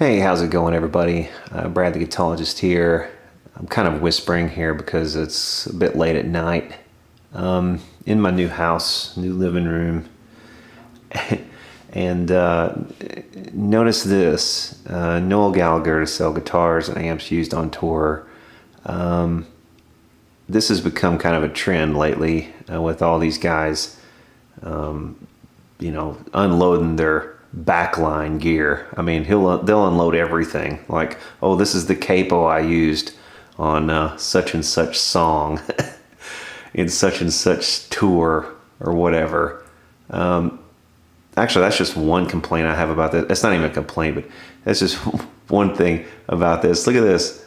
Hey, how's it going, everybody? Brad the Guitologist here. I'm kind of whispering here because it's a bit late at night. In my new house, new living room. And notice this. Noel Gallagher to sell guitars and amps used on tour. This has become kind of a trend lately with all these guys, unloading their backline gear. I mean, they'll unload everything. Like, oh, this is the capo I used on such and such song in such and such tour or whatever. Actually, that's just one complaint I have about this. It's not even a complaint, but that's just one thing about this. Look at this.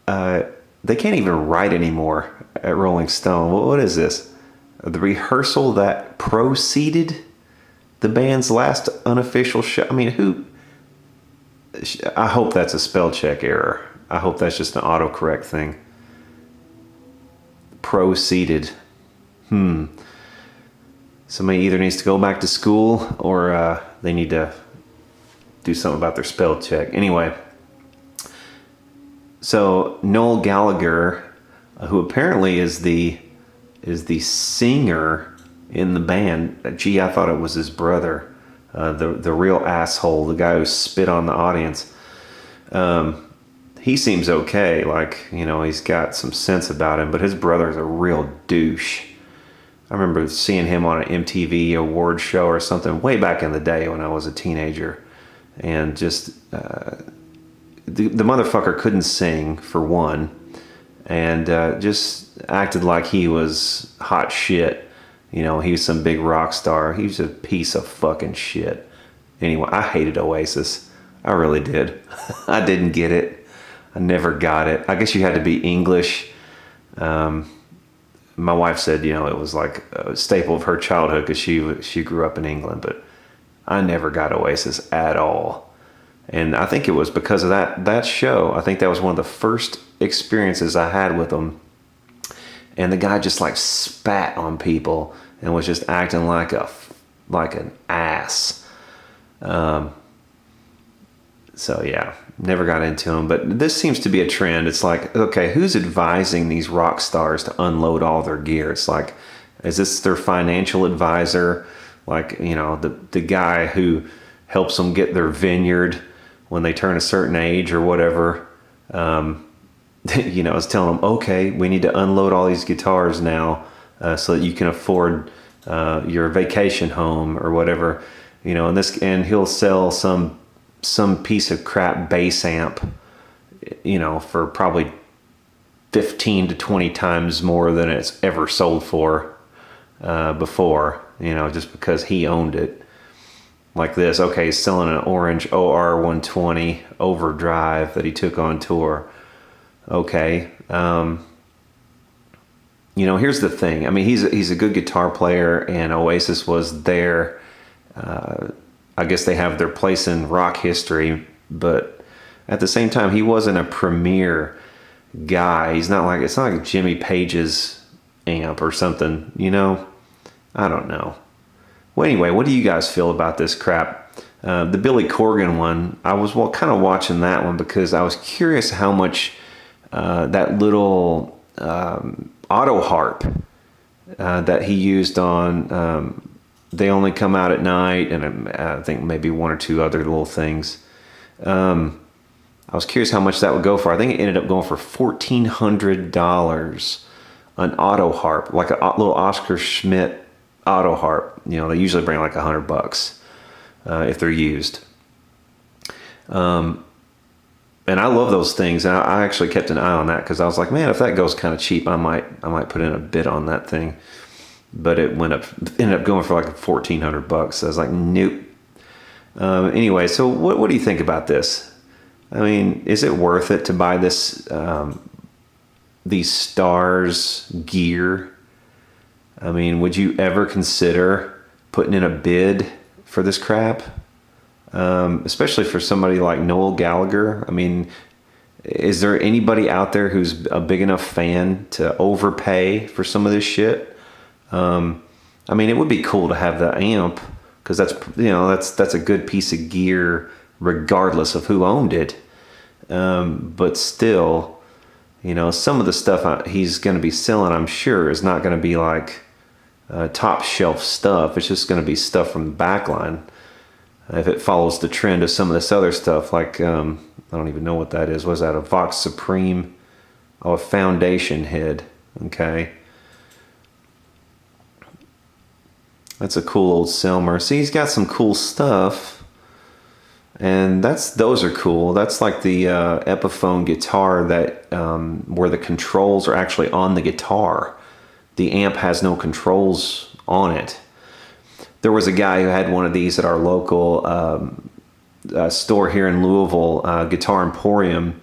They can't even write anymore at Rolling Stone. What is this? The rehearsal that preceded the band's last unofficial show. I mean, I hope that's a spell check error. I hope that's just an autocorrect thing. Proceeded. Somebody either needs to go back to school or they need to do something about their spell check. Anyway, so Noel Gallagher, who apparently is the singer in the band. Gee, I thought it was his brother, the real asshole, the guy who spit on the audience. He seems okay, like, he's got some sense about him, but his brother's a real douche. I remember seeing him on an MTV award show or something way back in the day when I was a teenager, and just the motherfucker couldn't sing, for one, and just acted like he was hot shit. He was some big rock star. He was a piece of fucking shit. Anyway, I hated Oasis. I really did. I didn't get it. I never got it. I guess you had to be English. My wife said, it was like a staple of her childhood because she grew up in England. But I never got Oasis at all. And I think it was because of that show. I think that was one of the first experiences I had with them. And the guy just like spat on people and was just acting like an ass. So yeah, never got into him. But this seems to be a trend. It's like, okay, who's advising these rock stars to unload all their gear? It's like, is this their financial advisor? Like, the guy who helps them get their vineyard when they turn a certain age or whatever. Is telling them, okay, we need to unload all these guitars now so that you can afford your vacation home or whatever, and he'll sell some piece of crap bass amp, for probably 15 to 20 times more than it's ever sold for before, just because he owned it. Like this, okay, he's selling an orange OR 120 overdrive that he took on tour. Okay. Here's the thing. I mean, he's a good guitar player, and Oasis was there. I guess they have their place in rock history, but at the same time, he wasn't a premier guy. It's not like Jimmy Page's amp or something, I don't know. Well, anyway, what do you guys feel about this crap? The Billy Corgan one, I was kind of watching that one because I was curious how much that little auto harp that he used on They Only Come Out at Night, and I think maybe one or two other little things. I was curious how much that would go for. I think it ended up going for $1,400, an auto harp, like a little Oscar Schmidt auto harp. They usually bring like $100 if they're used. And I love those things. And I actually kept an eye on that because I was like, man, if that goes kind of cheap, I might put in a bid on that thing. But it ended up going for like $1,400. So I was like, nope. Anyway, so what do you think about this? I mean, is it worth it to buy this these Stars gear? I mean, would you ever consider putting in a bid for this crap? Especially for somebody like Noel Gallagher. I mean, is there anybody out there who's a big enough fan to overpay for some of this shit? I mean, it would be cool to have the amp because that's a good piece of gear regardless of who owned it. But still, you know, some of the stuff he's going to be selling, I'm sure, is not going to be like top shelf stuff. It's just going to be stuff from the backline. If it follows the trend of some of this other stuff, like, I don't even know what that is. Was that a Vox Supreme? Oh, a Foundation head. Okay. That's a cool old Selmer. See, he's got some cool stuff. And those are cool. That's like the Epiphone guitar that where the controls are actually on the guitar. The amp has no controls on it. There was a guy who had one of these at our local store here in Louisville, Guitar Emporium.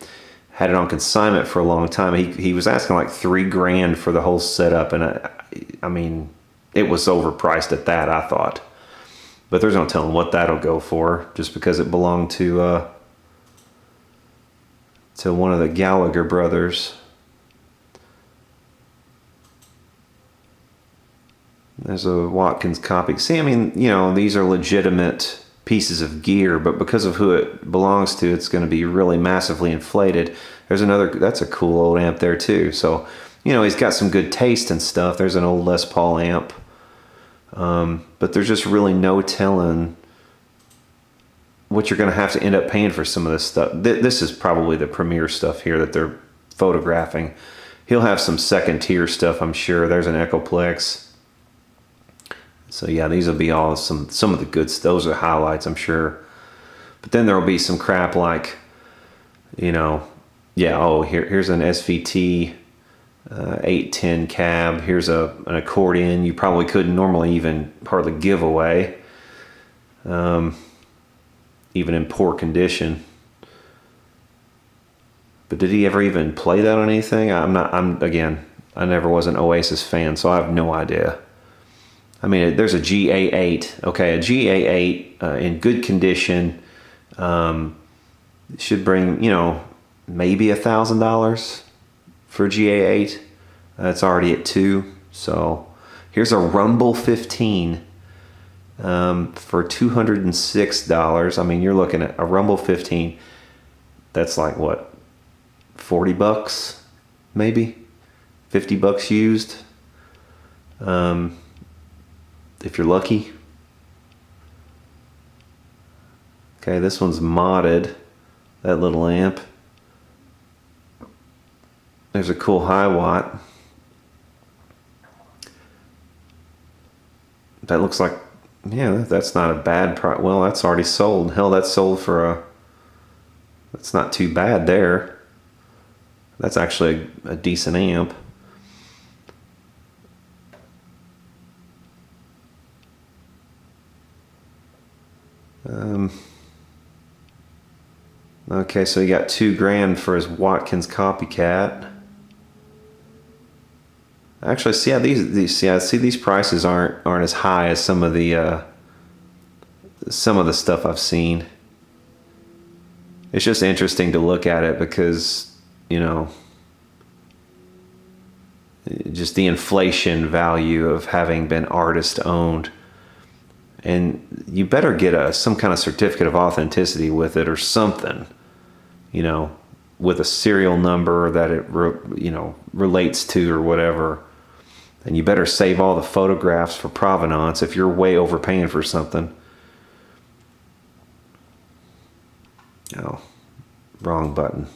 Had it on consignment for a long time. He was asking like $3,000 for the whole setup, and I mean, it was overpriced at that, I thought. But there's no telling what that'll go for, just because it belonged to one of the Gallagher brothers. There's a Watkins copy. See, I mean, you know, these are legitimate pieces of gear, but because of who it belongs to, it's going to be really massively inflated. There's another, that's a cool old amp there too. So, you know, he's got some good taste and stuff. There's an old Les Paul amp. But there's just really no telling what you're going to have to end up paying for some of this stuff. This is probably the premier stuff here that they're photographing. He'll have some second tier stuff, I'm sure. There's an Echoplex. So yeah, these will be all some of the good stuff. Those are highlights, I'm sure. But then there will be some crap like, you know, yeah, oh, here's an SVT 810 cab. Here's an accordion you probably couldn't normally even hardly give away, even in poor condition. But did he ever even play that on anything? Again, I never was an Oasis fan, so I have no idea. I mean, there's a GA8. Okay, a GA8 in good condition should bring, you know, maybe $1,000 for a GA8. It's already at $2,000. So here's a Rumble 15 for $206. I mean, you're looking at a Rumble 15. That's like what, $40 maybe, $50 used. If you're lucky. Okay, this one's modded, that little amp. There's a cool high watt. That looks like, yeah, that's not a bad price. Well, that's already sold. Hell, that's sold for that's not too bad there. That's actually a decent amp. Okay, so he got $2,000 for his Watkins copycat. Actually, see, yeah, these prices aren't as high as some of the stuff I've seen. It's just interesting to look at it because, you know, just the inflation value of having been artist owned. And you better get some kind of certificate of authenticity with it or something, you know, with a serial number that it relates to or whatever. And you better save all the photographs for provenance if you're way overpaying for something. Oh, wrong button.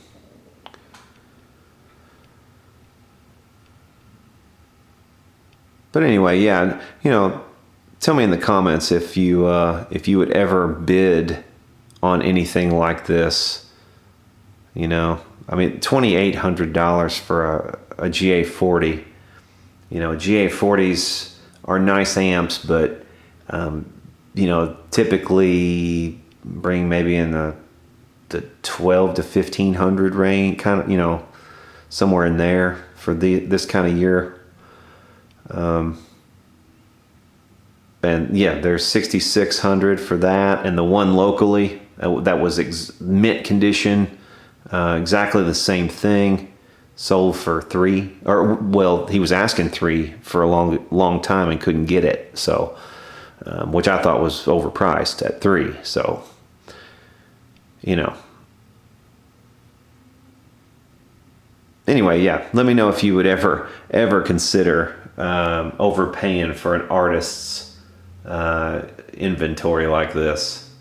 But anyway, yeah, you know, tell me in the comments if you would ever bid on anything like this. You know, I mean, $2,800 for a GA40. You know, GA40s are nice amps, but you know, typically bring maybe in the 12 to 1500 range, kind of, you know, somewhere in there for this kind of year. And yeah, there's 6,600 for that, and the one locally that was mint condition, exactly the same thing, sold for $3,000, or well, he was asking $3,000 for a long time and couldn't get it, so which I thought was overpriced at $3,000. So you know. Anyway, yeah, let me know if you would ever consider overpaying for an artist's inventory like this.